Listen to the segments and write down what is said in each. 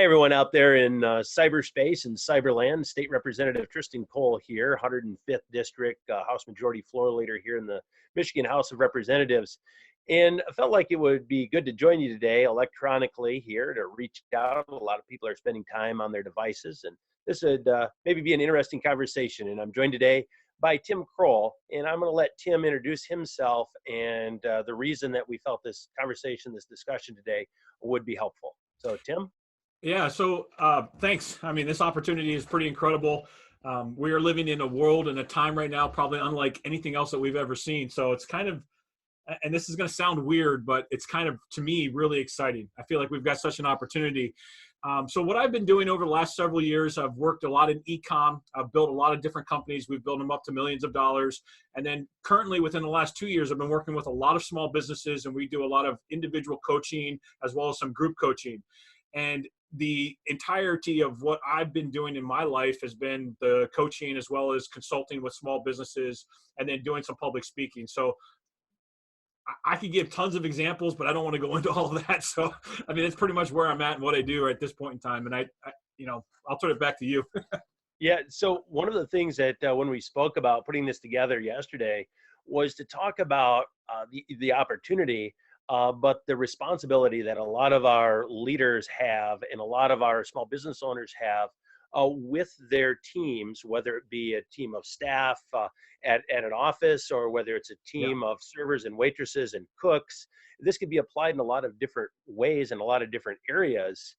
Hey, everyone out there in cyberspace and cyberland. State Representative Triston Cole here, 105th District, House Majority Floor Leader here in the Michigan House of Representatives. And I felt like it would be good to join you today electronically here to reach out. A lot of people are spending time on their devices, and this would maybe be an interesting conversation. And I'm joined today by Tim Kroll, and I'm going to let Tim introduce himself and the reason that we felt this conversation, this discussion today would be helpful. So, Tim? Yeah, so thanks. I mean, this opportunity is pretty incredible. We are living in a world and a time right now, probably unlike anything else that we've ever seen. So it's kind of, and this is going to sound weird, but it's kind of, to me, really exciting. I feel like we've got such an opportunity. So what I've been doing over the last several years, I've worked a lot in e-com. I've built a lot of different companies. We've built them up to millions of dollars. And then currently within the last 2 years, I've been working with a lot of small businesses, and we do a lot of individual coaching as well as some group coaching. And the entirety of what I've been doing in my life has been the coaching as well as consulting with small businesses and then doing some public speaking. So I could give tons of examples, but I don't want to go into all of that. So, I mean, it's pretty much where I'm at and what I do at this point in time. And I'll turn it back to you. Yeah. So one of the things that when we spoke about putting this together yesterday was to talk about the opportunity, but the responsibility that a lot of our leaders have and a lot of our small business owners have with their teams, whether it be a team of staff at an office or whether it's a team of servers and waitresses and cooks. This could be applied in a lot of different ways and a lot of different areas.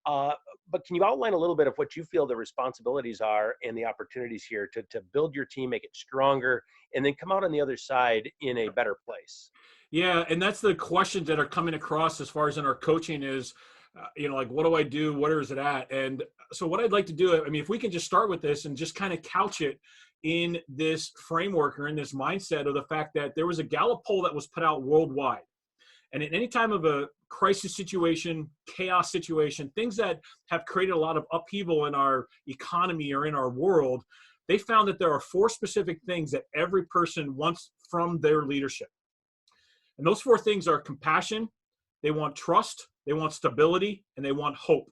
But can you outline a little bit of what you feel the responsibilities are and the opportunities here to build your team, make it stronger, and then come out on the other side in a better place? Yeah, and that's the questions that are coming across as far as in our coaching is, like, what do I do? Where is it at? And so what I'd like to do, I mean, if we can just start with this and just kind of couch it in this framework or in this mindset of the fact that there was a Gallup poll that was put out worldwide. And at any time of a crisis situation, chaos situation, things that have created a lot of upheaval in our economy or in our world, they found that there are 4 specific things that every person wants from their leadership. And those 4 things are compassion, they want trust, they want stability, and they want hope.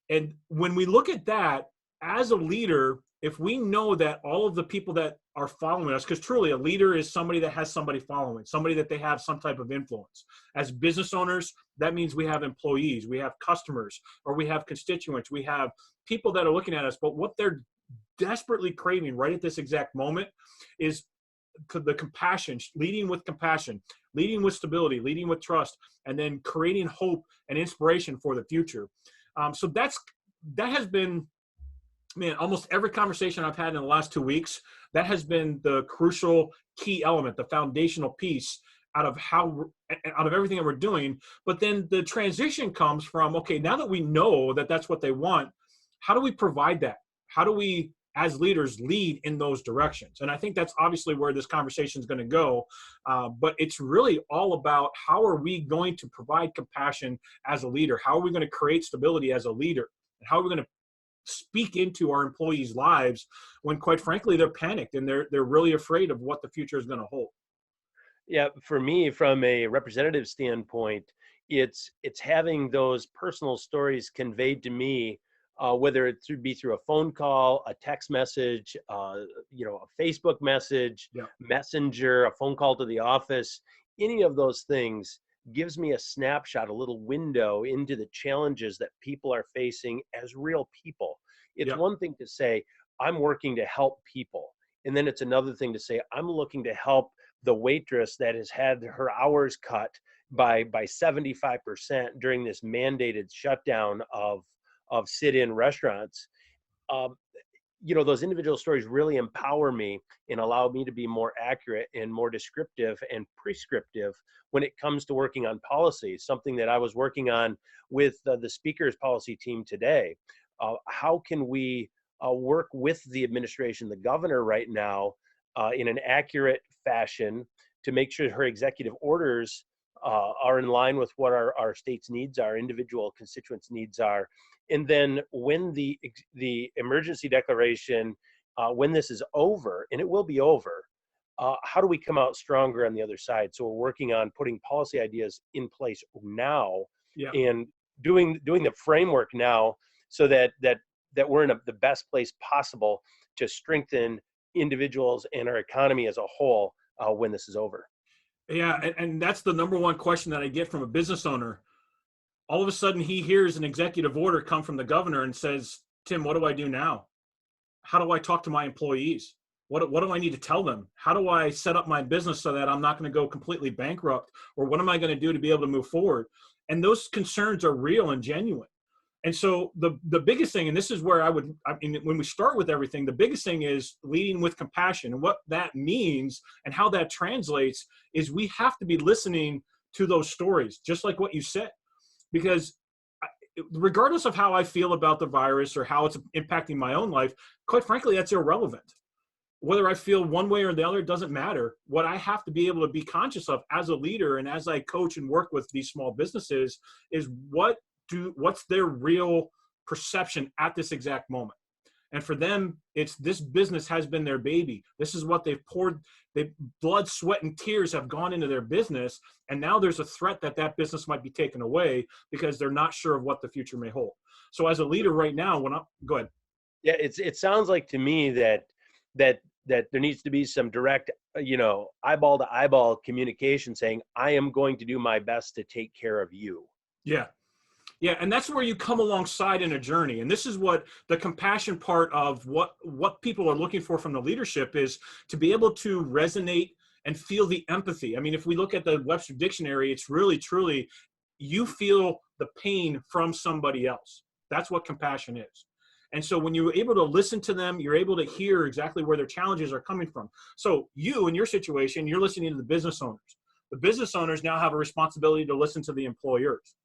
And when we look at that, as a leader, if we know that all of the people that are following us, because truly a leader is somebody that has somebody following, somebody that they have some type of influence. As business owners, that means we have employees, we have customers, or we have constituents, we have people that are looking at us, but what they're desperately craving right at this exact moment is the compassion, leading with compassion, leading with stability, leading with trust, and then creating hope and inspiration for the future. So that has been, man, almost every conversation I've had in the last 2 weeks, that has been the crucial key element, the foundational piece out of everything that we're doing. But then the transition comes from, okay, now that we know that that's what they want, how do we provide that? How do we, as leaders, lead in those directions? And I think that's obviously where this conversation is going to go. But it's really all about how are we going to provide compassion as a leader? How are we going to create stability as a leader? And how are we going to speak into our employees' lives when, quite frankly, they're panicked and they're really afraid of what the future is going to hold? Yeah, for me, from a representative standpoint, it's having those personal stories conveyed to me, whether it be through a phone call, a text message, a Facebook message, messenger, a phone call to the office. Any of those things gives me a snapshot, a little window into the challenges that people are facing as real people. It's one thing to say, I'm working to help people. And then it's another thing to say, I'm looking to help the waitress that has had her hours cut by 75% during this mandated shutdown of sit-in restaurants. Those individual stories really empower me and allow me to be more accurate and more descriptive and prescriptive when it comes to working on policy, something that I was working on with the speaker's policy team today. How can we work with the administration, the governor right now, in an accurate fashion to make sure her executive orders are in line with what our state's needs are, individual constituents' needs are. And then when the emergency declaration, when this is over, and it will be over, how do we come out stronger on the other side? So we're working on putting policy ideas in place now Yeah. and doing the framework now so that we're in the best place possible to strengthen individuals and our economy as a whole when this is over. Yeah, and that's the number one question that I get from a business owner. All of a sudden, he hears an executive order come from the governor and says, Tim, what do I do now? How do I talk to my employees? What do I need to tell them? How do I set up my business so that I'm not going to go completely bankrupt? Or what am I going to do to be able to move forward? And those concerns are real and genuine. And so the biggest thing, and this is where I mean, when we start with everything, the biggest thing is leading with compassion. And what that means and how that translates is we have to be listening to those stories, just like what you said, because regardless of how I feel about the virus or how it's impacting my own life, quite frankly, that's irrelevant. Whether I feel one way or the other, it doesn't matter. What I have to be able to be conscious of as a leader and as I coach and work with these small businesses is what's their real perception at this exact moment. And for them, it's this business has been their baby. This is what they've poured, blood, sweat, and tears have gone into their business. And now there's a threat that business might be taken away because they're not sure of what the future may hold. So as a leader right now, go ahead. Yeah, it sounds like to me that there needs to be some direct, eyeball to eyeball communication saying, I am going to do my best to take care of you. Yeah. Yeah, and that's where you come alongside in a journey. And this is what the compassion part of what people are looking for from the leadership is, to be able to resonate and feel the empathy. I mean, if we look at the Webster Dictionary, it's really, truly, you feel the pain from somebody else. That's what compassion is. And so when you're able to listen to them, you're able to hear exactly where their challenges are coming from. So you, in your situation, you're listening to the business owners. The business owners now have a responsibility to listen to the employees.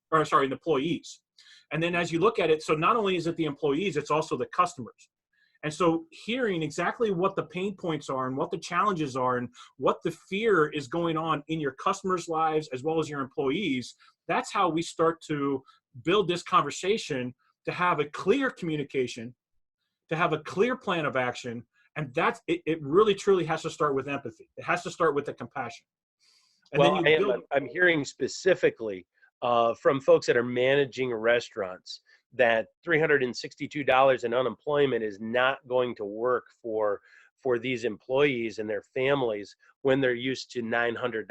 And then as you look at it, so not only is it the employees, it's also the customers. And so hearing exactly what the pain points are and what the challenges are and what the fear is going on in your customers' lives as well as your employees, that's how we start to build this conversation, to have a clear communication, to have a clear plan of action. And that's it really truly has to start with empathy. It has to start with the compassion. And well, I'm hearing specifically from folks that are managing restaurants that $362 in unemployment is not going to work for these employees and their families when they're used to $900.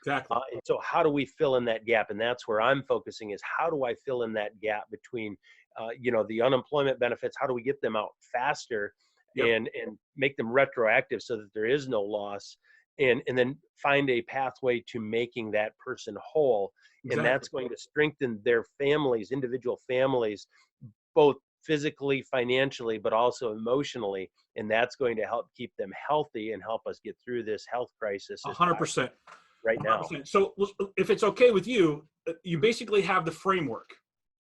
Exactly. And so how do we fill in that gap? And that's where I'm focusing, is how do I fill in that gap between, the unemployment benefits? How do we get them out faster? Yep. and make them retroactive so that there is no loss, and then find a pathway to making that person whole. Exactly. And that's going to strengthen their families, individual families, both physically, financially, but also emotionally. And that's going to help keep them healthy and help us get through this health crisis 100% right now. 100%. So if it's okay with you, you basically have the framework.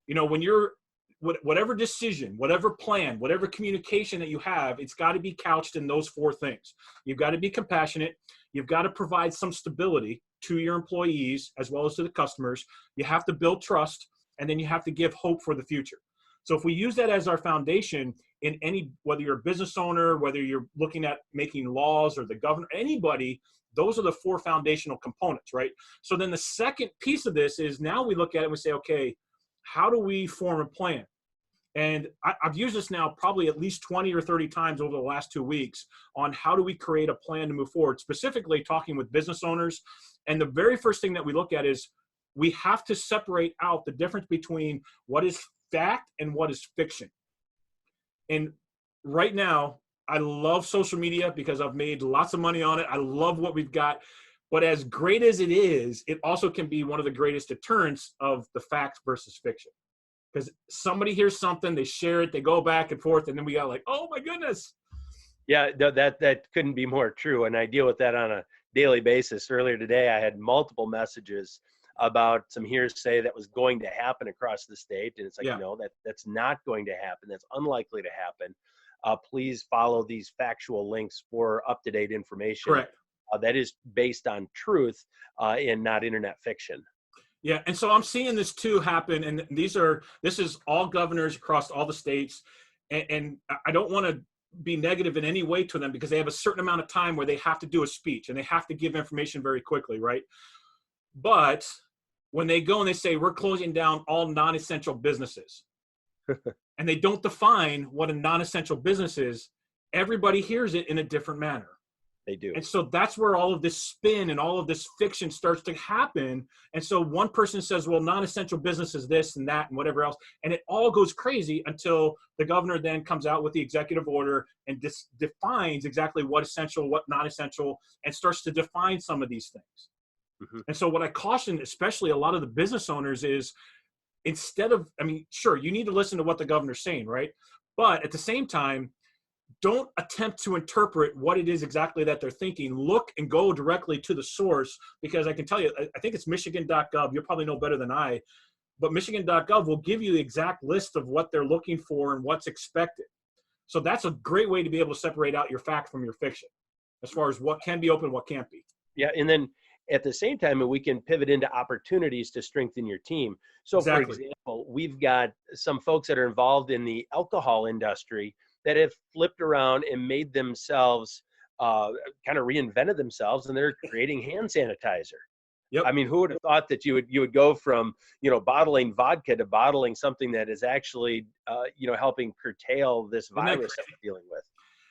When you're whatever decision, whatever plan, whatever communication that you have, it's got to be couched in those four things. You've got to be compassionate. You've got to provide some stability to your employees as well as to the customers. You have to build trust, and then you have to give hope for the future. So if we use that as our foundation in whether you're a business owner, whether you're looking at making laws or the governor, anybody, those are the four foundational components, right? So then the second piece of this is, now we look at it and we say, okay, how do we form a plan? And I've used this now probably at least 20 or 30 times over the last 2 weeks on how do we create a plan to move forward, specifically talking with business owners. And the very first thing that we look at is we have to separate out the difference between what is fact and what is fiction. And right now, I love social media because I've made lots of money on it. I love what we've got. But as great as it is, it also can be one of the greatest deterrents of the fact versus fiction. Because somebody hears something, they share it, they go back and forth, and then we got like, oh my goodness. Yeah, that couldn't be more true. And I deal with that on a daily basis. Earlier today, I had multiple messages about some hearsay that was going to happen across the state. And it's like, no, that's not going to happen. That's unlikely to happen. Please follow these factual links for up-to-date information. Correct. That is based on truth and not internet fiction. Yeah, and so I'm seeing this too happen, and this is all governors across all the states, and I don't want to be negative in any way to them because they have a certain amount of time where they have to do a speech and they have to give information very quickly, right? But when they go and they say, we're closing down all non-essential businesses, and they don't define what a non-essential business is, everybody hears it in a different manner. They do. And so that's where all of this spin and all of this fiction starts to happen. And so one person says, well, non-essential business is this and that and whatever else. And it all goes crazy until the governor then comes out with the executive order and defines exactly what essential, what non-essential, and starts to define some of these things. Mm-hmm. And so what I caution, especially a lot of the business owners, is instead of, I mean, sure, you need to listen to what the governor's saying, right? But at the same time, don't attempt to interpret what it is exactly that they're thinking. Look and go directly to the source, because I can tell you, I think it's michigan.gov. You'll probably know better than I, but michigan.gov will give you the exact list of what they're looking for and what's expected. So that's a great way to be able to separate out your fact from your fiction as far as what can be open, what can't be. Yeah. And then at the same time, we can pivot into opportunities to strengthen your team. So exactly. For example, we've got some folks that are involved in the alcohol industry that have flipped around and made themselves, kind of reinvented themselves, and they're creating hand sanitizer. Yep. I mean, who would have thought that you would go from, bottling vodka to bottling something that is actually, helping curtail this virus that we're dealing with.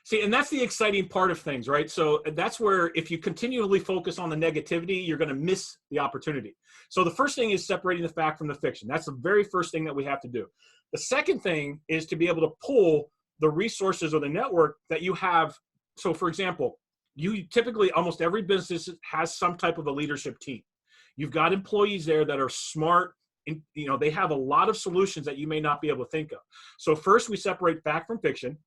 See, and that's the exciting part of things, right? So that's where if you continually focus on the negativity, you're going to miss the opportunity. So the first thing is separating the fact from the fiction. That's the very first thing that we have to do. The second thing is to be able to pull the resources or the network that you have. So for example, you typically, almost every business has some type of a leadership team. You've got employees there that are smart, and they have a lot of solutions that you may not be able to think of. So first we separate fact from fiction.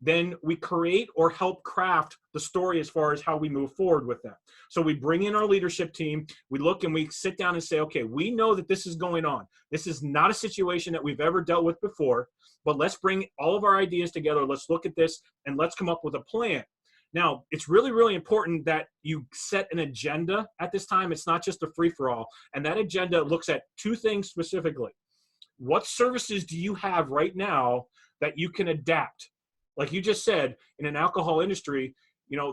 Then we create or help craft the story as far as how we move forward with that. So we bring in our leadership team, we look and we sit down and say, okay, we know that this is going on. This is not a situation that we've ever dealt with before, but let's bring all of our ideas together. Let's look at this and let's come up with a plan. Now, it's really, really important that you set an agenda at this time. It's not just a free-for-all. And that agenda looks at two things specifically. What services do you have right now that you can adapt? Like you just said, in an alcohol industry,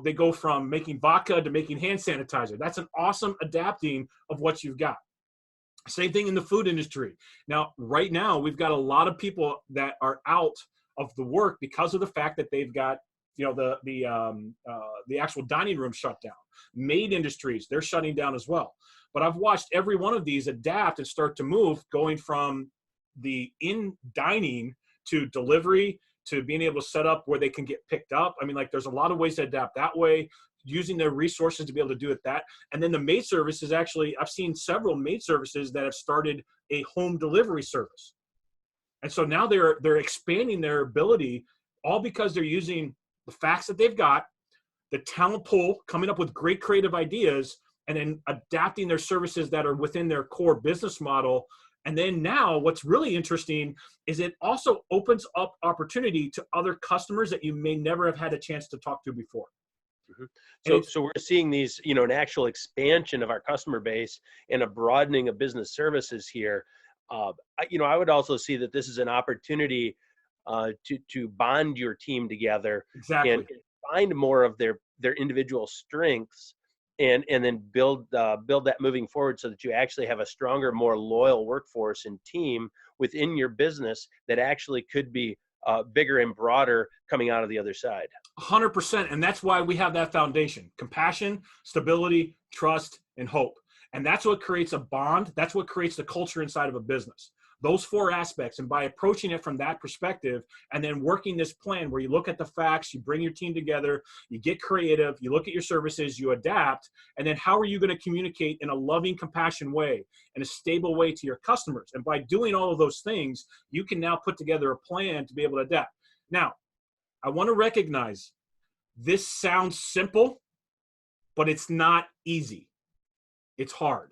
they go from making vodka to making hand sanitizer. That's an awesome adapting of what you've got. Same thing in the food industry. Now, right now, we've got a lot of people that are out of the work because of the fact that they've got, the actual dining room shut down. Maid industries, they're shutting down as well. But I've watched every one of these adapt and start to move, going from the in dining to delivery, to being able to set up where they can get picked up. I mean, like there's a lot of ways to adapt that way, using their resources to be able to do it that. And then the maid service is actually, I've seen several maid services that have started a home delivery service. And so now they're expanding their ability, all because they're using the facts that they've got, the talent pool, coming up with great creative ideas, and then adapting their services that are within their core business model. And then now what's really interesting is it also opens up opportunity to other customers that you may never have had a chance to talk to before. Mm-hmm. So we're seeing these, an actual expansion of our customer base and a broadening of business services here. I would also see that this is an opportunity to bond your team together. Exactly. And find more of their individual strengths. And then build that moving forward so that you actually have a stronger, more loyal workforce and team within your business that actually could be bigger and broader coming out of the other side. 100%. And that's why we have that foundation: compassion, stability, trust, and hope. And that's what creates a bond. That's what creates the culture inside of a business. Those four aspects. And by approaching it from that perspective and then working this plan where you look at the facts, you bring your team together, you get creative, you look at your services, you adapt, and then how are you going to communicate in a loving, compassion way, in a stable way to your customers? And by doing all of those things, you can now put together a plan to be able to adapt. Now, I want to recognize this sounds simple, but it's not easy. It's hard.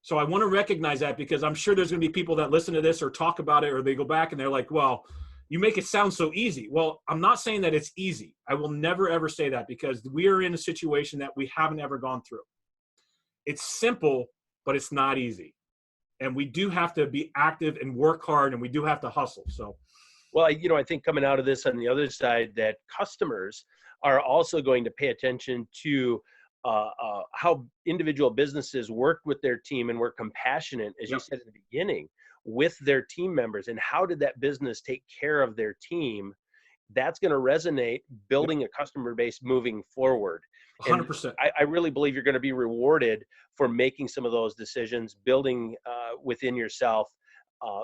So I want to recognize that, because I'm sure there's going to be people that listen to this or talk about it, or they go back and they're like, well, you make it sound so easy. Well, I'm not saying that it's easy. I will never, ever say that, because we are in a situation that we haven't ever gone through. It's simple, but it's not easy. And we do have to be active and work hard, and we do have to hustle. So, well, I think coming out of this on the other side, that customers are also going to pay attention to how individual businesses worked with their team and were compassionate, as you Yep. said at the beginning, with their team members, and how did that business take care of their team, that's going to resonate Yep. building a customer base moving forward. And 100%. I really believe you're going to be rewarded for making some of those decisions, building within yourself,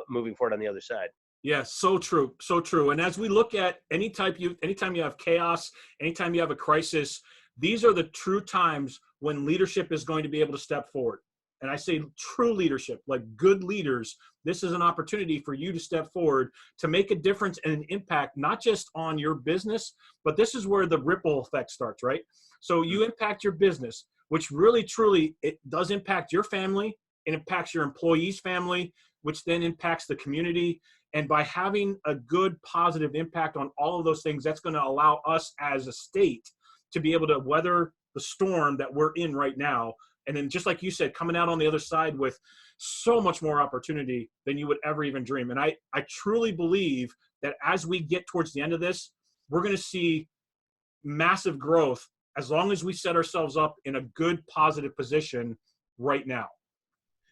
moving forward on the other side. Yeah, so true, so true. And as we look at anytime you have chaos, anytime you have a crisis, these are the true times when leadership is going to be able to step forward. And I say true leadership, like good leaders, this is an opportunity for you to step forward to make a difference and an impact, not just on your business, but this is where the ripple effect starts, right? So you impact your business, which really, truly, it does impact your family, it impacts your employees' family, which then impacts the community. And by having a good positive impact on all of those things, that's going to allow us as a state to be able to weather the storm that we're in right now. And then just like you said, coming out on the other side with so much more opportunity than you would ever even dream. And I truly believe that as we get towards the end of this, we're going to see massive growth as long as we set ourselves up in a good, positive position right now.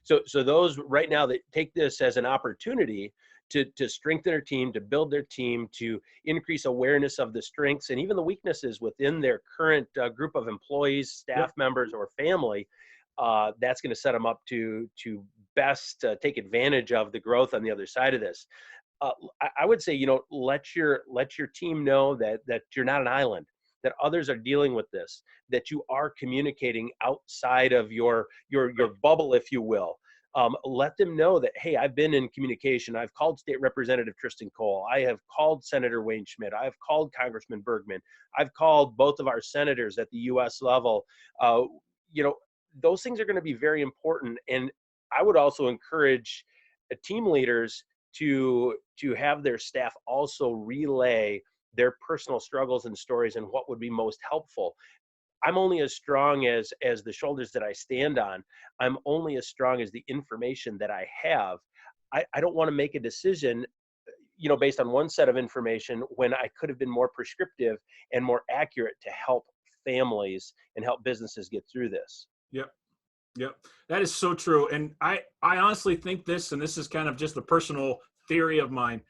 So those right now that take this as an opportunity to strengthen their team, to build their team, to increase awareness of the strengths and even the weaknesses within their current group of employees, staff members, or family, that's going to set them up to best take advantage of the growth on the other side of this. I would say, let your team know that you're not an island, that others are dealing with this, that you are communicating outside of your bubble, if you will. Let them know that, hey, I've been in communication. I've called State Representative Triston Cole. I have called Senator Wayne Schmidt. I've called Congressman Bergman. I've called both of our senators at the U.S. level. You know, those things are going to be very important. And I would also encourage team leaders to have their staff also relay their personal struggles and stories and what would be most helpful. I'm only as strong as the shoulders that I stand on. I'm only as strong as the information that I have. I don't want to make a decision, based on one set of information when I could have been more prescriptive and more accurate to help families and help businesses get through this. Yep. Yep. That is so true. And I honestly think this, and this is kind of just a personal theory of mine,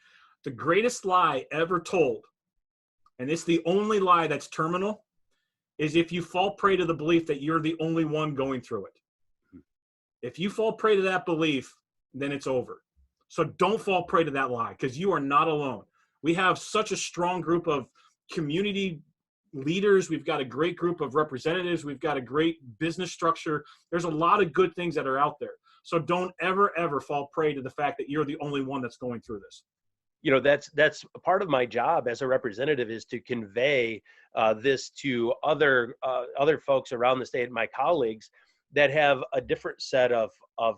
the greatest lie ever told, and it's the only lie that's terminal, is if you fall prey to the belief that you're the only one going through it. If you fall prey to that belief, then it's over. So don't fall prey to that lie, because you are not alone. We have such a strong group of community leaders. We've got a great group of representatives. We've got a great business structure. There's a lot of good things that are out there. So don't ever fall prey to the fact that you're the only one that's going through this. That's a part of my job as a representative, is to convey this to other folks around the state, my colleagues that have a different set of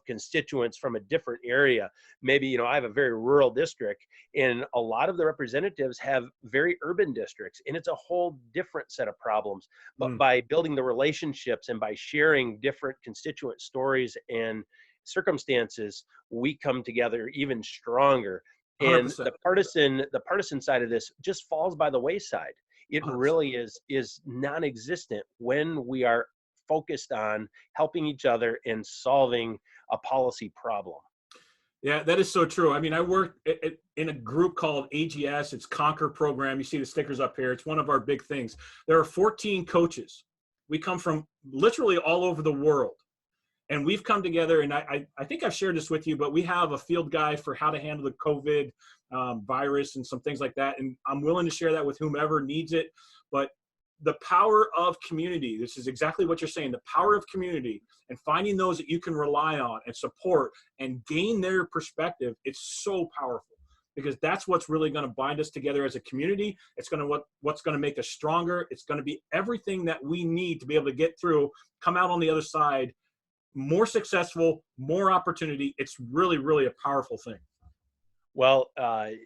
constituents from a different area. Maybe, I have a very rural district, and a lot of the representatives have very urban districts, and it's a whole different set of problems. But by building the relationships and by sharing different constituent stories and circumstances, we come together even stronger. And 100%. the partisan side of this just falls by the wayside. It 100%. really is non-existent when we are focused on helping each other and solving a policy problem. Yeah, that is so true. I mean, I work in a group called AGS. It's Conquer Program. You see the stickers up here. It's one of our big things. There are 14 coaches. We come from literally all over the world. And we've come together, and I think I've shared this with you, but we have a field guide for how to handle the COVID virus and some things like that. And I'm willing to share that with whomever needs it. But the power of community, this is exactly what you're saying, the power of community and finding those that you can rely on and support and gain their perspective, it's so powerful, because that's what's really going to bind us together as a community. It's going to what's going to make us stronger. It's going to be everything that we need to be able to get through, come out on the other side more successful, more opportunity. It's really, really a powerful thing. Well,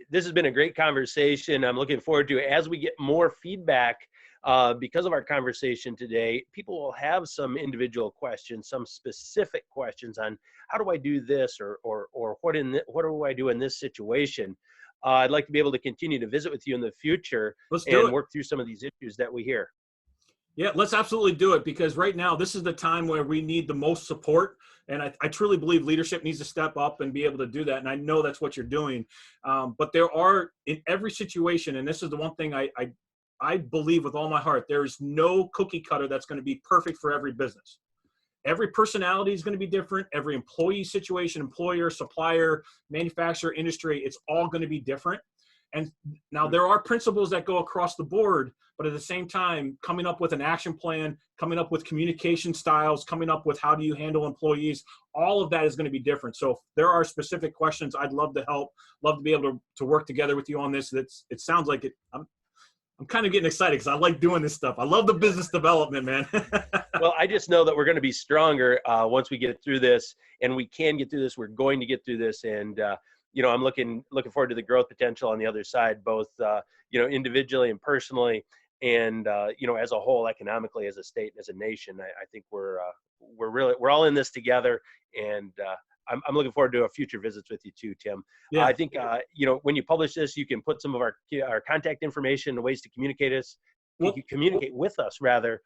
this has been a great conversation. I'm looking forward to it. As we get more feedback, because of our conversation today, people will have some individual questions, some specific questions on how do I do this, or what do I do in this situation. I'd like to be able to continue to visit with you in the future and work through some of these issues that we hear. Yeah, let's absolutely do it, because right now this is the time where we need the most support. And I truly believe leadership needs to step up and be able to do that. And I know that's what you're doing. But there are, in every situation, and this is the one thing I believe with all my heart, there is no cookie cutter that's going to be perfect for every business. Every personality is going to be different. Every employee situation, employer, supplier, manufacturer, industry, it's all going to be different. And now there are principles that go across the board, but at the same time, coming up with an action plan, coming up with communication styles, coming up with how do you handle employees, all of that is going to be different. So if there are specific questions, I'd love to help, love to be able to work together with you on this. It sounds like it. I'm kind of getting excited because I like doing this stuff. I love the business development, man. Well, I just know that we're going to be stronger once we get through this, and we can get through this. We're going to get through this, and I'm looking forward to the growth potential on the other side, both individually and personally, and as a whole, economically, as a state, as a nation. I think we're all in this together, and I'm looking forward to a future visits with you too, Tim. Yeah. I think when you publish this, you can put some of our contact information and ways to communicate with us rather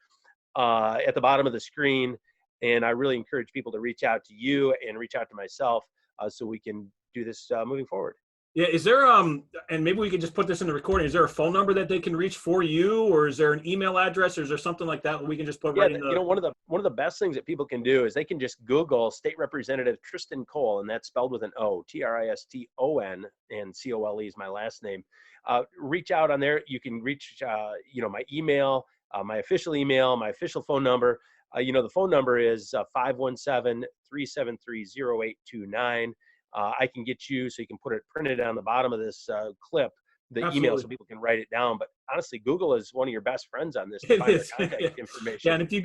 at the bottom of the screen. And I really encourage people to reach out to you and reach out to myself so we can do this moving forward. Yeah, is there and maybe we can just put this in the recording. Is there a phone number that they can reach for you, or is there an email address, or is there something like that we can just put right in the? One of the best things that people can do is they can just Google State Representative Triston Cole, and that's spelled with an O, Triston, and Cole is my last name. Reach out on there. You can reach my email, my official email, my official phone number. The phone number is 517-373-0829. I can get you, so you can put it printed on the bottom of this clip, the Absolutely. email, so people can write it down. But honestly, Google is one of your best friends on this to It find is. our contact information. Yeah, and if you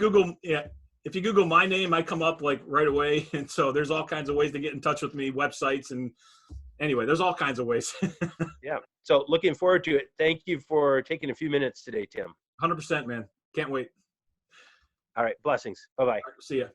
Google my name, I come up like right away. And so there's all kinds of ways to get in touch with me, websites, and anyway, there's all kinds of ways. Yeah. So looking forward to it. Thank you for taking a few minutes today, Tim. 100%, man. Can't wait. All right. Blessings. Bye-bye. See ya.